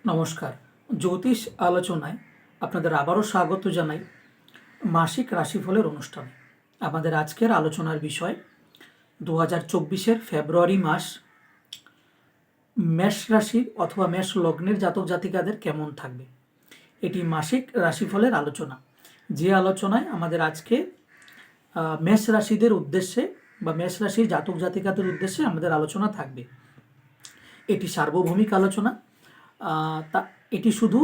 নমস্কার। জ্যোতিষ আলোচনায় আপনাদের আবারও স্বাগত জানাই মাসিক রাশিফলের অনুষ্ঠানে। আমাদের আজকের আলোচনার বিষয় 2024-এর ফেব্রুয়ারি মাস মেষ রাশির অথবা মেষ লগ্নের জাতক জাতিকাদের কেমন থাকবে, এটি মাসিক রাশিফলের আলোচনা। যে আলোচনায় আমাদের আজকে মেষ রাশিদের উদ্দেশ্যে বা মেষ রাশির জাতক জাতিকাদের উদ্দেশ্যে আমাদের আলোচনা থাকবে। এটি সার্বভৌমিক আলোচনা, তা এটি শুধু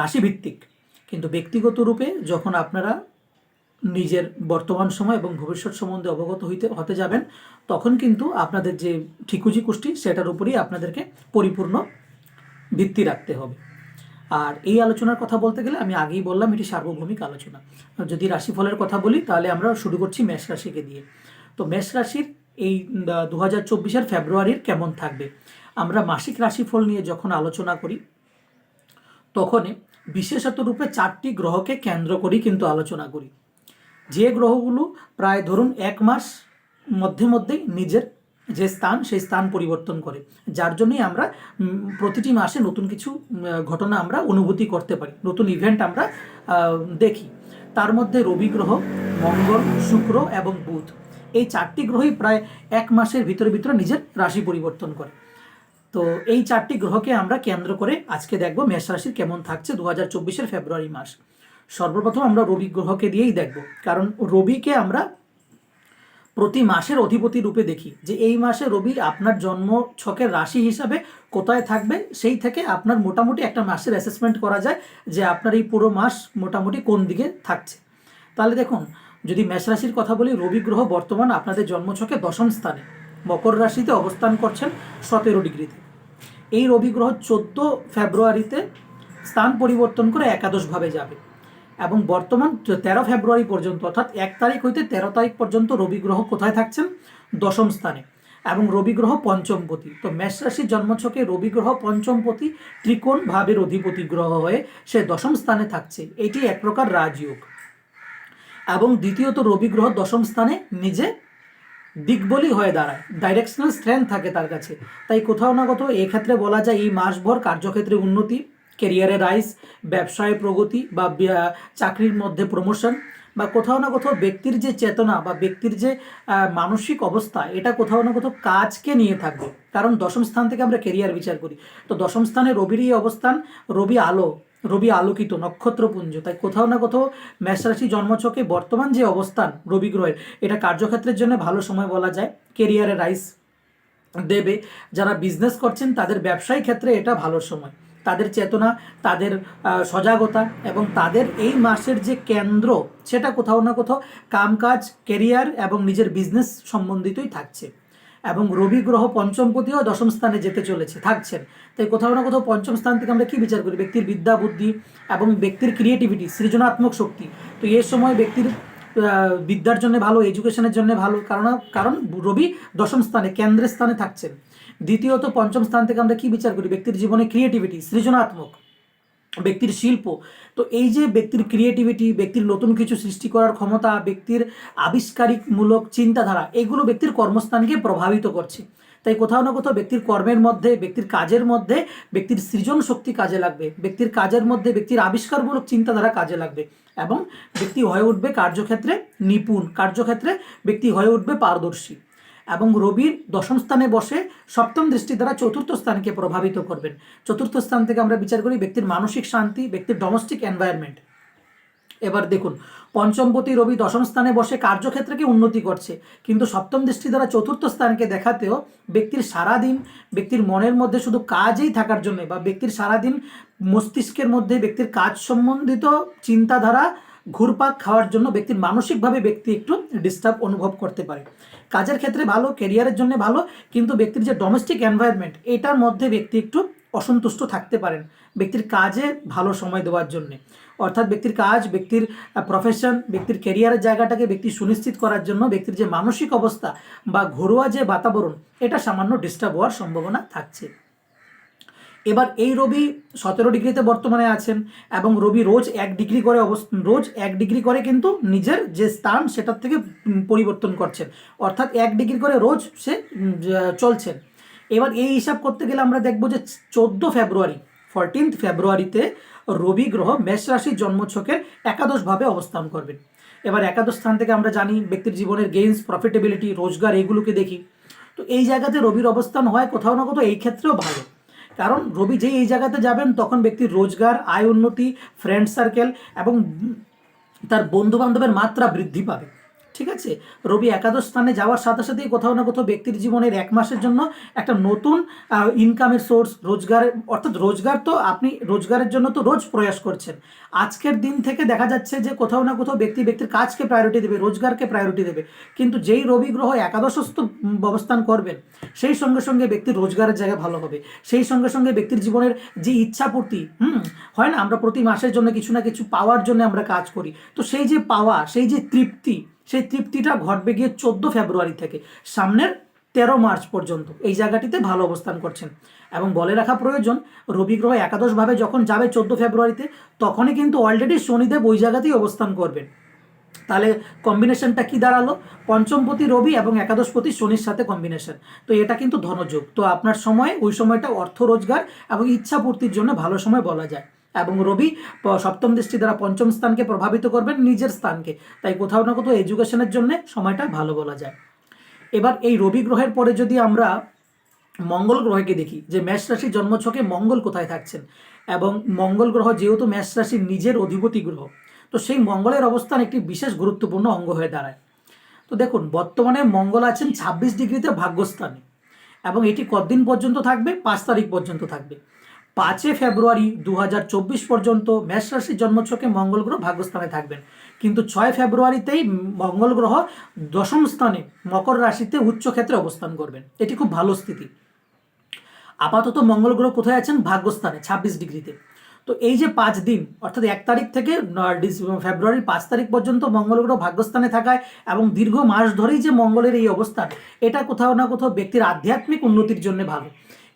রাশিভিত্তিক, কিন্তু ব্যক্তিগত রূপে যখন আপনারা নিজের বর্তমান সময় এবং ভবিষ্যৎ সম্বন্ধে অবগত হতে যাবেন, তখন কিন্তু আপনাদের যে ঠিকুজি কুষ্টি সেটার উপরেই আপনাদেরকে পরিপূর্ণ ভিত্তি রাখতে হবে। আর এই আলোচনার কথা বলতে গেলে আমি আগেই বললাম এটি সার্বভৌমিক আলোচনা। যদি রাশিফলের কথা বলি তাহলে আমরা শুরু করছি মেষ রাশিকে দিয়ে। তো মেষ রাশির এই 2024-এর ফেব্রুয়ারির কেমন থাকবে, আমরা মাসিক রাশিফল নিয়ে যখন আলোচনা করি তখন বিশেষত রূপে 4টি গ্রহকে কেন্দ্র করেই কিন্তু আলোচনা করি। যে গ্রহগুলো প্রায় ধরুন 1 মাস মধ্যেই নিজের যে স্থান সেই স্থান পরিবর্তন করে, যার জন্যই আমরা প্রতিটি মাসে নতুন কিছু ঘটনা আমরা অনুভূতি করতে পারি, নতুন ইভেন্ট আমরা দেখি। তার মধ্যে রবি গ্রহ, মঙ্গল, শুক্র এবং বুধ, এই 4টি গ্রহই প্রায় 1 মাসের ভিতরে নিজের রাশি পরিবর্তন করে। তো এই 4টি গ্রহকে আমরা কেন্দ্র করে আজকে দেখব মেষ রাশির কেমন থাকছে 2024-এর ফেব্রুয়ারি মাস। সর্বপ্রথম আমরা রবি গ্রহকে দিয়েই দেখব, কারণ রবিকে আমরা প্রতি মাসের অধিপতি রূপে দেখি, যে এই মাসে রবি আপনার জন্ম ছকের রাশি হিসাবে কোথায় থাকবে, সেই থেকে আপনার মোটামুটি একটা মাসের অ্যাসেসমেন্ট করা যায় যে আপনার এই পুরো মাস মোটামুটি কোন দিকে থাকছে। তাহলে দেখুন, যদি মেষ রাশির কথা বলি, রবি গ্রহ বর্তমান আপনাদের জন্মছকে 10ম স্থানে মকর রাশিতে অবস্থান করছেন 17 ডিগ্রিতে। এই রবি গ্রহ 14 ফেব্রুয়ারিতে স্থান পরিবর্তন করে একাদশভাবে যাবে এবং বর্তমান 13 ফেব্রুয়ারি পর্যন্ত, অর্থাৎ 1 তারিখ হইতে 13 তারিখ পর্যন্ত রবি গ্রহ কোথায় থাকছেন? 10ম স্থানে, এবং রবি গ্রহ পঞ্চমপতি। তো মেষ রাশির জন্মছকে রবি গ্রহ পঞ্চমপতি ত্রিকোণ ভাবের অধিপতি গ্রহ হয়ে সে 10ম স্থানে থাকছে, এটি এক প্রকার রাজযোগ। এবং দ্বিতীয়ত রবি গ্রহ 10ম স্থানে নিজে দিকবলি হয়ে দাঁড়ায়, ডাইরেকশনাল স্ট্রেংথ থাকে তার কাছে। তাই কোথাও না কোথাও এক্ষেত্রে বলা যায় এই মাসভর কার্যক্ষেত্রে উন্নতি, ক্যারিয়ারে রাইজ, ব্যবসায় প্রগতি বা চাকরির মধ্যে প্রমোশন, বা কোথাও না কোথাও ব্যক্তির যে চেতনা বা ব্যক্তির যে মানসিক অবস্থা, এটা কোথাও না কোথাও কাজকে নিয়ে থাকবে। কারণ 10ম স্থান থেকে আমরা ক্যারিয়ার বিচার করি, তো 10ম স্থানে রবিরই অবস্থান, রবি আলোকিত নক্ষত্রপুঞ্জ। তাই কোথাও না কোথাও মেষ রাশি জন্মছকে বর্তমান যে অবস্থান রবি গ্রহের, এটা কার্যক্ষেত্রের জন্য ভালো সময় বলা যায়, ক্যারিয়ারে রাইজ দেবে। যারা বিজনেস করছেন তাদের ব্যবসায়ী ক্ষেত্রে এটা ভালো সময়, তাদের চেতনা, তাদের সজাগতা এবং তাদের এই মাসের যে কেন্দ্র সেটা কোথাও না কোথাও কামকাজ, ক্যারিয়ার এবং নিজের বিজনেস সম্বন্ধিতই থাকছে। এবং রবি গ্রহ পঞ্চমপতিও 10ম স্থানে যেতে থাকছেন। তাই কোথাও না কোথাও 5ম স্থান থেকে আমরা কি বিচার করি? ব্যক্তির বিদ্যা বুদ্ধি এবং ব্যক্তির ক্রিয়েটিভিটি, সৃজনাত্মক শক্তি। তো এই সময় ব্যক্তির বিদ্যার জন্য ভালো, এডুকেশনের জন্য ভালো, কারণ রবি 10ম স্থানে কেন্দ্রের স্থানে থাকছেন। দ্বিতীয়ত 5ম স্থান থেকে আমরা কি বিচার করি? ব্যক্তির জীবনে ক্রিয়েটিভিটি, সৃজনাত্মক, ব্যক্তির শিল্প। তো এই যে ব্যক্তির ক্রিয়েটিভিটি, ব্যক্তির নতুন কিছু সৃষ্টি করার ক্ষমতা, ব্যক্তির আবিষ্কারিকমূলক চিন্তাধারা, এগুলো ব্যক্তির কর্মস্থানকে প্রভাবিত করছে। তাই কোথাও না কোথাও ব্যক্তির কর্মের মধ্যে, ব্যক্তির কাজের মধ্যে ব্যক্তির সৃজন শক্তি কাজে লাগবে, ব্যক্তির কাজের মধ্যে ব্যক্তির আবিষ্কারমূলক চিন্তাধারা কাজে লাগবে, এবং ব্যক্তি হয়ে উঠবে কার্যক্ষেত্রে নিপুণ, কার্যক্ষেত্রে ব্যক্তি হয়ে উঠবে পারদর্শী। এবং রবির 10ম স্থানে বসে 7ম দৃষ্টি দ্বারা 4র্থ স্থানকে প্রভাবিত করবেন। 4র্থ স্থান থেকে আমরা বিচার করি ব্যক্তির মানসিক শান্তি, ব্যক্তির ডোমেস্টিক এনভায়রনমেন্ট। এবার দেখুন, পঞ্চমপতি রবি 10ম স্থানে বসে কার্যক্ষেত্রকে উন্নতি করছে, কিন্তু 7ম দৃষ্টি দ্বারা 4র্থ স্থানকে দেখাতেও ব্যক্তির সারাদিন, ব্যক্তির মনের মধ্যে শুধু কাজেই থাকার জন্য, বা ব্যক্তির সারাদিন মস্তিষ্কের মধ্যে ব্যক্তির কাজ সম্বন্ধিত চিন্তাধারা ঘুরপাক খাওয়ার জন্য ব্যক্তির মানসিকভাবে ব্যক্তি একটু ডিস্টার্ব অনুভব করতে পারে। কাজের ক্ষেত্রে ভালো, ক্যারিয়ারের জন্য ভালো, কিন্তু ব্যক্তির যে ডোমেস্টিক এনভায়রনমেন্ট, এটার মধ্যে ব্যক্তি একটু অসন্তুষ্ট থাকতে পারেন ব্যক্তির কাজে ভালো সময় দেওয়ার জন্যে। অর্থাৎ ব্যক্তির কাজ, ব্যক্তির প্রফেশন, ব্যক্তির ক্যারিয়ারের জায়গাটাকে ব্যক্তি সুনিশ্চিত করার জন্য ব্যক্তির যে মানসিক অবস্থা বা ঘরোয়া যে বাতাবরণ, এটা সামান্য ডিস্টার্ব হওয়ার সম্ভাবনা থাকছে। এবার এই রবি 17 ডিগ্রিতে বর্তমানে আছেন, এবং রবি রোজ 1 ডিগ্রি করে কিন্তু নিজের যে স্থান সেটার থেকে পরিবর্তন করছেন, অর্থাৎ 1 ডিগ্রি করে রোজ সে চলছেন। এবার এই হিসাব করতে গেলে আমরা দেখব যে 14 ফেব্রুয়ারিতে রবি গ্রহ মেষ রাশির জন্মছকের একাদশভাবে অবস্থান করবেন। এবার একাদশ স্থান থেকে আমরা জানি ব্যক্তির জীবনের গেইনস, প্রফিটেবিলিটি, রোজগার এগুলোকে দেখি। তো এই জায়গাতে রবির অবস্থান হয় কোথাও না কোথাও এই ক্ষেত্রেও ভালো, কারণ রবি যেই এই জায়গাতে যাবেন তখন ব্যক্তির রোজগার, আয় উন্নতি, ফ্রেন্ড সার্কেল এবং তার বন্ধু বান্ধবের মাত্রা বৃদ্ধি পাবে। ঠিক আছে, রবি একাদশ স্থানে যাওয়ার সাথে সাথেই কোথাও না কোথাও ব্যক্তির জীবনের 1 মাসের জন্য একটা নতুন ইনকামের সোর্স, রোজগার, অর্থাৎ রোজগার তো আপনি রোজগারের জন্য তো রোজ প্রয়াস করছেন, আজকের দিন থেকে দেখা যাচ্ছে যে কোথাও না কোথাও ব্যক্তির কাজকে প্রায়োরিটি দেবে, রোজগারকে প্রায়োরিটি দেবে। কিন্তু যেই রবি গ্রহ একাদশস্থ অবস্থান করবেন সেই সঙ্গে সঙ্গে ব্যক্তির রোজগারের জায়গা ভালো হবে, সেই সঙ্গে সঙ্গে ব্যক্তির জীবনের যে ইচ্ছাপূর্তি হয় না, আমরা প্রতি মাসের জন্য কিছু না কিছু পাওয়ার জন্য আমরা কাজ করি, তো সেই যে পাওয়া, সেই যে তৃপ্তি, সেই তৃপ্তিটা ঘটবে গিয়ে 14 ফেব্রুয়ারি থেকে সামনের 13 মার্চ পর্যন্ত এই জায়গাটিতে ভালো অবস্থান করছেন। এবং বলে রাখা প্রয়োজন, রবি গ্রহ একাদশভাবে যখন যাবে 14 ফেব্রুয়ারিতে, তখনই কিন্তু অলরেডি শনিদেব ওই জায়গাতেই অবস্থান করবেন। তাহলে কম্বিনেশনটা কি দাঁড়ালো? পঞ্চমপতি রবি এবং একাদশপতি শনির সাথে কম্বিনেশন, তো এটা কিন্তু ধনযোগ। তো আপনার সময়, ওই সময়টা অর্থ রোজগার এবং ইচ্ছাপূর্তির জন্য ভালো সময় বলা যায়। এবং রবি সপ্তম দৃষ্টি দ্বারা পঞ্চম স্থানকে প্রভাবিত করবেন, নিজের স্থানকে, তাই কোথাও না কোথাও এডুকেশনের জন্য সময়টা ভালো বলা যায়। এবার এই রবি গ্রহের পরে যদি আমরা মঙ্গল গ্রহকে দেখি, যে মেষ রাশির জন্মছকে মঙ্গল কোথায় থাকছেন, এবং মঙ্গল গ্রহ যেহেতু মেষ রাশির নিজের অধিপতি গ্রহ, তো সেই মঙ্গলের অবস্থান একটি বিশেষ গুরুত্বপূর্ণ অঙ্গ হয়ে দাঁড়ায়। তো দেখুন, বর্তমানে মঙ্গল আছেন 26 ডিগ্রিতে ভাগ্যস্থানে, এবং এটি কতদিন পর্যন্ত থাকবে? 5 তারিখ পর্যন্ত থাকবে। 5 ফেব্রুয়ারি 2024 পর্যন্ত মেষ রাশির জন্মছকে মঙ্গল গ্রহ ভাগ্যস্থানে থাকবেন, কিন্তু 6 ফেব্রুয়ারিতেই মঙ্গল গ্রহ দশম স্থানে মকর রাশিতে উচ্চ ক্ষেত্রে অবস্থান করবেন। এটি খুব ভালো স্থিতি। আপাতত মঙ্গল গ্রহ কোথায় আছেন? ভাগ্যস্থানে 26 ডিগ্রিতে। তো এই যে 5 দিন, অর্থাৎ 1 তারিখ থেকে ফেব্রুয়ারির 5 তারিখ পর্যন্ত মঙ্গল গ্রহ ভাগ্যস্থানে থাকায় এবং দীর্ঘ মাস ধরেই যে মঙ্গলের এই অবস্থান, এটা কোথাও না কোথাও ব্যক্তির আধ্যাত্মিক উন্নতির জন্য ভালো,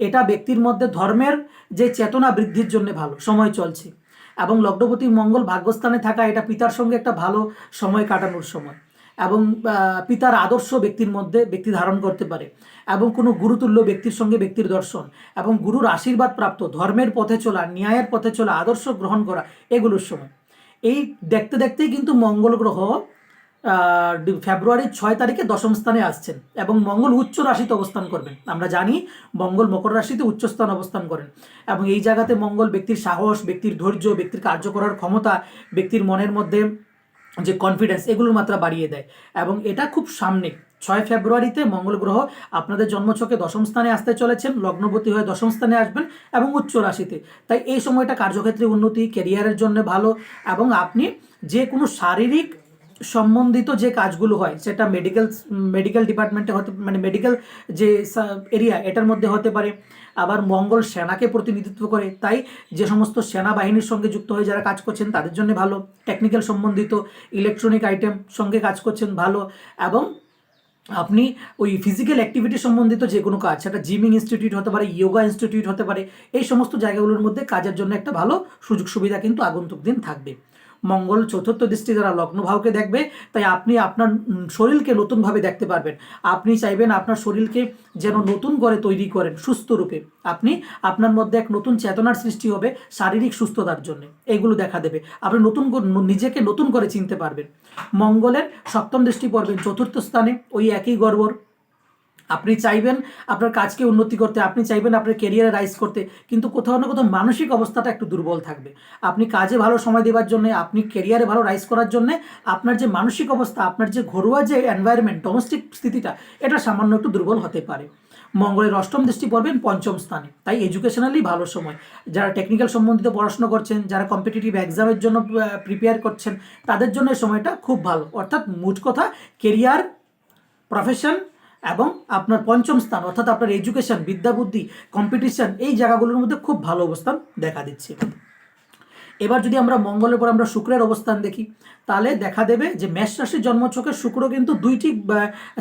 এটা ব্যক্তির মধ্যে ধর্মের যে চেতনা বৃদ্ধির জন্য ভালো সময় চলছে। এবং লগ্নপতি মঙ্গল ভাগ্যস্থানে থাকা, এটা পিতার সঙ্গে একটা ভালো সময় কাটানোর সময়, এবং পিতার আদর্শ ব্যক্তির মধ্যে ব্যক্তি ধারণ করতে পারে, এবং কোনো গুরুতুল্য ব্যক্তির সঙ্গে ব্যক্তির দর্শন এবং গুরুর আশীর্বাদ প্রাপ্ত, ধর্মের পথে চলা, ন্যায়ের পথে চলা, আদর্শ গ্রহণ করা, এগুলোর সময়। এই দেখতে দেখতেই কিন্তু মঙ্গল গ্রহ ফেব্রুয়ারির 6 তারিখে দশম স্থানে আসছেন, এবং মঙ্গল উচ্চ রাশিতে অবস্থান করবেন। আমরা জানি মঙ্গল মকর রাশিতে উচ্চ স্থান অবস্থান করেন, এবং এই জায়গাতে মঙ্গল ব্যক্তির সাহস, ব্যক্তির ধৈর্য, ব্যক্তির কার্য করার ক্ষমতা, ব্যক্তির মনের মধ্যে যে কনফিডেন্স, এগুলোর মাত্রা বাড়িয়ে দেয়। এবং এটা খুব সামনে 6 ফেব্রুয়ারিতে মঙ্গল গ্রহ আপনাদের জন্মছকে দশম স্থানে আসতে চলেছেন, লগ্নপতি হয়ে দশম স্থানে আসবেন এবং উচ্চ রাশিতে। তাই এই সময়টা কার্যক্ষেত্রে উন্নতি, ক্যারিয়ারের জন্য ভালো, এবং আপনি যে কোনো শারীরিক সম্বন্ধিত যে কাজগুলো হয়, সেটা মেডিকেল ডিপার্টমেন্টে হতে, মানে মেডিকেল যে এরিয়া, এটার মধ্যে হতে পারে। আবার মঙ্গল সেনাকে প্রতিনিধিত্ব করে, তাই যে সমস্ত সেনাবাহিনীর সঙ্গে যুক্ত হয়ে যারা কাজ করছেন তাদের জন্য ভালো, টেকনিক্যাল সম্বন্ধিত ইলেকট্রনিক আইটেম সঙ্গে কাজ করছেন ভালো, এবং আপনি ওই ফিজিক্যাল অ্যাক্টিভিটি সম্বন্ধিত যে কোনো কাজ, সেটা জিমিং ইনস্টিটিউট হতে পারে, যোগা ইনস্টিটিউট হতে পারে, এই সমস্ত জায়গাগুলোর মধ্যে কাজের জন্য একটা ভালো সুযোগ সুবিধা কিন্তু আগন্তুক দিন থাকবে। মঙ্গল চতুর্থ দৃষ্টি দ্বারা লগ্নভাবকে দেখবে, তাই আপনি আপনার শরীরকে নতুনভাবে দেখতে পারবেন। আপনি চাইবেন আপনার শরীরকে যেন নতুন করে তৈরি করেন সুস্থ রূপে, আপনি আপনার মধ্যে এক নতুন চেতনার সৃষ্টি হবে শারীরিক সুস্থতার জন্য, এগুলো দেখা দেবে। আপনি নিজেকে নতুন করে চিনতে পারবেন। মঙ্গলের সপ্তম দৃষ্টি পড়বেন চতুর্থ স্থানে, ওই একই গর্বর। আপনি চাইবেন আপনার কাজকে উন্নতি করতে, আপনি চাইবেন আপনার ক্যারিয়ারে রাইজ করতে, কিন্তু কোথাও না কোথাও মানসিক অবস্থাটা একটু দুর্বল থাকবে। আপনি কাজে ভালো সময় দেওয়ার জন্য, আপনি ক্যারিয়ারে ভালো রাইজ করার জন্য আপনার যে মানসিক অবস্থা, আপনার যে ঘরোয়া যে এনভায়রনমেন্ট, ডোমেস্টিক স্থিতিটা, এটা সামান্য একটু দুর্বল হতে পারে। মঙ্গলের অষ্টম দৃষ্টি পড়বেন পঞ্চম স্থানে, তাই এডুকেশনালি ভালো সময়। যারা টেকনিক্যাল সম্বন্ধিত পড়াশোনা করছেন, যারা কম্পিটিটিভ এক্সামের জন্য প্রিপেয়ার করছেন, তাদের জন্য এই সময়টা খুব ভালো। অর্থাৎ মোট কথা, কেরিয়ার, প্রফেশন এবং আপনার পঞ্চম স্থান, অর্থাৎ আপনার এডুকেশন, বিদ্যা বুদ্ধি, কম্পিটিশন, এই জায়গাগুলোর মধ্যে খুব ভালো অবস্থান দেখা দিচ্ছে। এবার যদি আমরা মঙ্গলের পর আমরা শুক্রের অবস্থান দেখি, তাহলে দেখা দেবে যে মেষ রাশির জন্মছকে শুক্র কিন্তু 2টি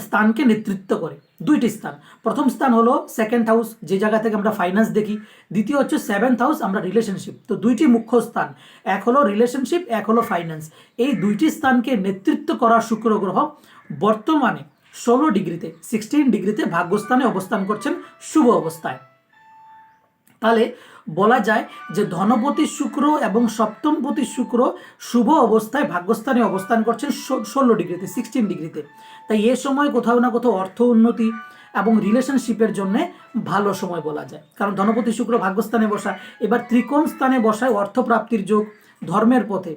স্থানকে নেতৃত্ব করে। 2টি স্থান, প্রথম স্থান হলো সেকেন্ড হাউস, যে জায়গা থেকে আমরা ফাইন্যান্স দেখি। দ্বিতীয় হচ্ছে 7th হাউস, আমরা রিলেশনশিপ। তো 2টি মুখ্য স্থান, এক হলো রিলেশনশিপ, এক হলো ফাইন্যান্স। এই 2টি স্থানকে নেতৃত্ব করা শুক্র গ্রহ বর্তমানে 16 ডিগ্রিতে 16 ডিগ্রিতে ভাগ্যস্থানে অবস্থান করছেন শুভ অবস্থায়। তাহলে বলা যায় যে ধনপতি শুক্র এবং সপ্তমপতি শুক্র শুভ অবস্থায় ভাগ্যস্থানে অবস্থান করছেন 16 ডিগ্রিতে 16 ডিগ্রিতে। তাই এ সময় কোথাও না কোথাও অর্থ উন্নতি এবং রিলেশনশিপের জন্য ভালো সময় বলা যায়, কারণ ধনপতি শুক্র ভাগ্যস্থানে বসা, এবার ত্রিকোণ স্থানে বসায় অর্থপ্রাপ্তির যোগ, ধর্মের পথে,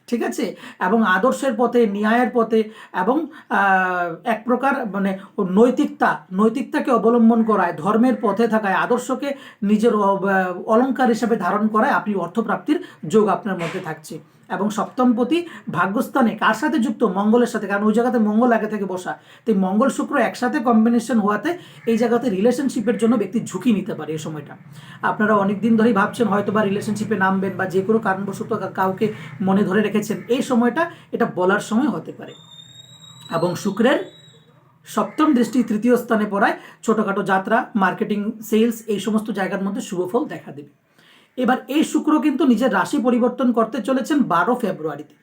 ঠিক আছে, এবং আদর্শের পথে, ন্যায়ের পথে, এবং এক প্রকার মানে নৈতিকতাকে অবলম্বন করায়, ধর্মের পথে থাকায়, আদর্শকে নিজের অলংকার হিসেবে ধারণ করায় আপনি অর্থপ্রাপ্তির যোগ আপনার মধ্যে থাকছে। এবং সপ্তমপতি ভাগ্যস্থানে কার সাথে যুক্ত? মঙ্গলের সাথে, কারণ ওই জায়গাতে মঙ্গল আগে থেকে বসা, তাই মঙ্গল শুক্র একসাথে কম্বিনেশন হওয়াতে এই জায়গাতে রিলেশনশিপের জন্য ব্যক্তি ঝুঁকি নিতে পারে। এই সময়টা আপনারা অনেক দিন ধরেই ভাবছেন হয়তো বা রিলেশনশিপে নামবেন, বা যে কোনো কারণবশত কাউকে মনে ধরে রেখেছেন, এই সময়টা এটা বলার সময় হতে পারে। এবং শুক্রের সপ্তম দৃষ্টি তৃতীয় স্থানে পড়ায় ছোটোখাটো যাত্রা, মার্কেটিং, সেলস, এই সমস্ত জায়গার মধ্যে শুভফল দেখা দেবে। এবার এই শুক্র কিন্তু নিজের রাশি পরিবর্তন করতে চলেছেন 12 ফেব্রুয়ারিতে,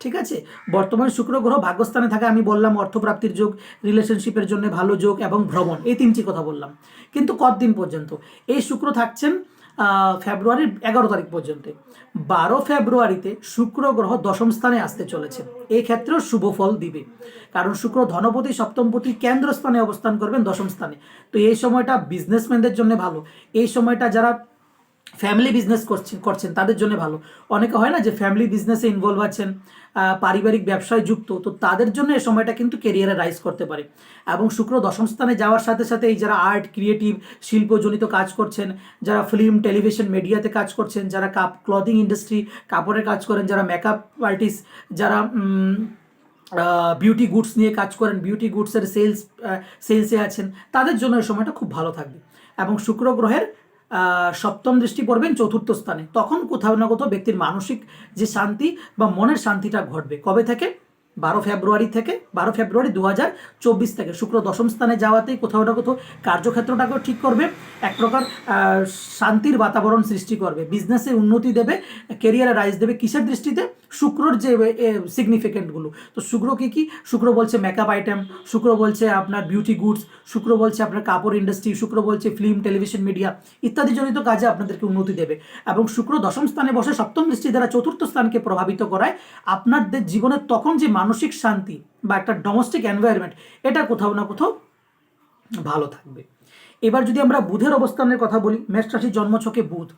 ঠিক আছে। বর্তমানে শুক্র গ্রহ ভাগ্যস্থানে থাকে, আমি বললাম অর্থপ্রাপ্তির যোগ, রিলেশনশিপের জন্য ভালো যোগ এবং ভ্রমণ, এই 3টি কথা বললাম। কিন্তু কতদিন পর্যন্ত এই শুক্র থাকছেন? ফেব্রুয়ারির 11 তারিখ পর্যন্ত। 12 ফেব্রুয়ারিতে শুক্র গ্রহ দশম স্থানে আসতে চলেছে, এই ক্ষেত্রেও শুভ ফল দিবে, কারণ শুক্র ধনপতি সপ্তমপতি কেন্দ্রস্থানে অবস্থান করবেন দশম স্থানে। তো এই সময়টা বিজনেসম্যানদের জন্য ভালো, এই সময়টা যারা ফ্যামিলি বিজনেস করছেন তাদের জন্য ভালো। অনেকে হয় না যে ফ্যামিলি বিজনেসে ইনভলভ আছেন, পারিবারিক ব্যবসায় যুক্ত, তো তাদের জন্য এই সময়টা কিন্তু কেরিয়ারে রাইজ করতে পারে। এবং শুক্র দশম স্থানে যাওয়ার সাথে সাথে এই যারা আর্ট, ক্রিয়েটিভ, শিল্পজনিত কাজ করছেন, যারা ফিল্ম, টেলিভিশন, মিডিয়াতে কাজ করছেন, যারা ক্লথিং ইন্ডাস্ট্রি, কাপড়ের কাজ করেন, যারা মেকআপ আর্টিস্ট, যারা বিউটি গুডস নিয়ে কাজ করেন, বিউটি গুডসের সেলসে আছেন, তাদের জন্য এই সময়টা খুব ভালো থাকবে। এবং শুক্র গ্রহের সপ্তম দৃষ্টি পড়বেন চতুর্থ স্থানে, তখন কোথাও না কোথাও ব্যক্তির মানসিক যে শান্তি বা মনের শান্তিটা ঘটবে। কবে থেকে? 12 ফেব্রুয়ারি থেকে, 12 ফেব্রুয়ারি 2024 থেকে শুক্র দশম স্থানে যাওয়াতেই কোথাও না কোথাও কার্যক্ষেত্রটাকেও ঠিক করবে, এক প্রকার শান্তির বাতাবরণ সৃষ্টি করবে, বিজনেসে উন্নতি দেবে, কেরিয়ারে রাইজ দেবে। কিসের দৃষ্টিতে? শুক্রর যে সিগনিফিকেন্টগুলো। তো শুক্র কি শুক্র বলছে মেকআপ আইটেম, শুক্র বলছে আপনার বিউটি গুডস, শুক্র বলছে আপনার কাপড় ইন্ডাস্ট্রি, শুক্র বলছে ফিল্ম, টেলিভিশন, মিডিয়া ইত্যাদি জনিত কাজে আপনাদেরকে উন্নতি দেবে। এবং শুক্র দশম স্থানে বসে সপ্তম দৃষ্টি দ্বারা চতুর্থ স্থানকে প্রভাবিত করায় আপনাদের জীবনের তখন যে মানসিক শান্তি বা একটা ডোমেস্টিক এনভায়রনমেন্ট, এটা কোথাও না কোথাও ভালো থাকবে। এবার যদি আমরা বুধের অবস্থানের কথা বলি, মেষ রাশির জন্মছকে বুধ,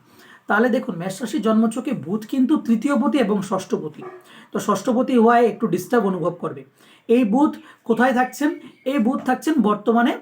তাহলে দেখুন মেষ রাশির জন্মছকে বুধ কিন্তু তৃতীয়পতি এবং ষষ্ঠপতি, তো ষষ্ঠপতি হওয়ায় একটু ডিস্টার্ব অনুভব করবে। এই বুধ কোথায় থাকছেন? এই বুধ থাকছেন বর্তমানে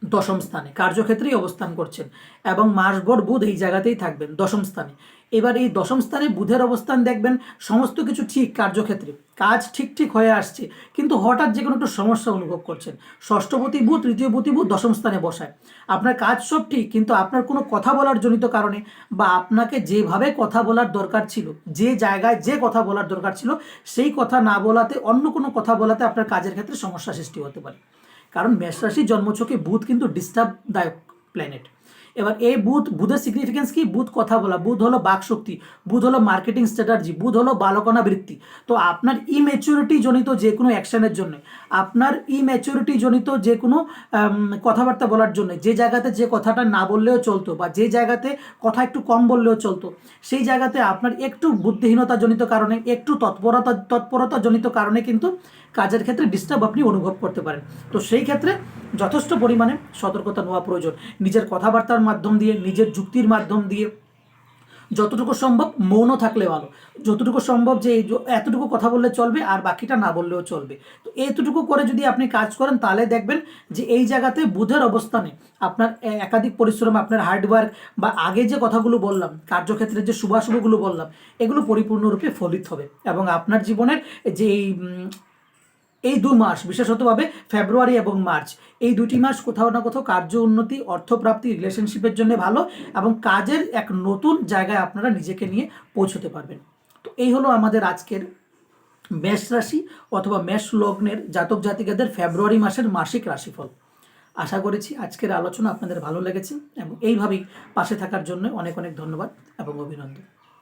দশম স্থানে, কার্যক্ষেত্রেই অবস্থান করছেন, এবং মাসভর বুধ এই জায়গাতেই থাকবেন দশম স্থানে। এবার এই দশম স্থানে বুধের অবস্থান দেখবেন সমস্ত কিছু ঠিক, কার্যক্ষেত্রে কাজ ঠিক হয়ে আসছে, কিন্তু হঠাৎ যে কোনো একটু সমস্যা অনুভব করছেন। ষষ্ঠপতি বুধ, তৃতীয়পতি বুধ দশম স্থানে বসায়, আপনার কাজ সব ঠিক, কিন্তু আপনার কোনো কথা বলার জনিত কারণে, বা আপনাকে যেভাবে কথা বলার দরকার ছিল, যে জায়গায় যে কথা বলার দরকার ছিল, সেই কথা না বলাতে, অন্য কোনো কথা বলাতে আপনার কাজের ক্ষেত্রে সমস্যা সৃষ্টি হতে পারে। কারণ মেষ রাশির জন্মছকে বুধ কিন্তু ডিস্টার্বদায়ক প্ল্যানেট। এবার এই বুধের সিগনিফিকেন্স কি? বুধ কথা বলা, বুধ হলো বাকশক্তি, বুধ হলো মার্কেটিং স্ট্র্যাটাজি, বুধ হলো বালকনা বৃত্তি। তো আপনার ইম্যাচুরিটি জনিত যে কোনো অ্যাকশনের জন্য, আপনার ইম্যাচুরিটি জনিত যে কোনো কথাবার্তা বলার জন্য, যে জায়গাতে যে কথাটা না বললেও চলতো, বা যে জায়গাতে কথা একটু কম বললেও চলতো, সেই জায়গাতে আপনার একটু বুদ্ধিহীনতা জনিত কারণে, একটু তৎপরতা জনিত কারণে কিন্তু কাজের ক্ষেত্রে ডিস্টার্ব আপনি অনুভব করতে পারেন। তো সেই ক্ষেত্রে যথেষ্ট পরিমাণে সতর্কতা নেওয়া প্রয়োজন। নিজের কথাবার্তার মাধ্যম দিয়ে, নিজের যুক্তির মাধ্যম দিয়ে যতটুকু সম্ভব মৌন থাকলে ভালো, যতটুকু সম্ভব যে এতটুকু কথা বললে চলবে আর বাকিটা না বললেও চলবে। তো এতটুকু করে যদি আপনি কাজ করেন, তাহলে দেখবেন যে এই জায়গাতে বুধের অবস্থানে আপনার একাধিক পরিশ্রম, আপনার হার্ডওয়ার্ক, বা আগে যে কথাগুলো বললাম, কার্যক্ষেত্রে যে শুভাশুভগুলো বললাম, এগুলো পরিপূর্ণরূপে ফলিত হবে। এবং আপনার জীবনের যে এই 2 মাস, বিশেষতভাবে ফেব্রুয়ারি এবং মার্চ, এই 2টি মাস কোথাও না কোথাও কার্য উন্নতি, অর্থপ্রাপ্তি, রিলেশনশিপের জন্য ভালো, এবং কাজের এক নতুন জায়গায় আপনারা নিজেকে নিয়ে পৌঁছতে পারবেন। তো এই হলো আমাদের আজকের মেষ রাশি অথবা মেষ লগ্নের জাতক জাতিকাদের ফেব্রুয়ারি মাসের মাসিক রাশিফল। আশা করেছি আজকের আলোচনা আপনাদের ভালো লেগেছে, এবং এইভাবেই পাশে থাকার জন্য অনেক অনেক ধন্যবাদ এবং অভিনন্দন।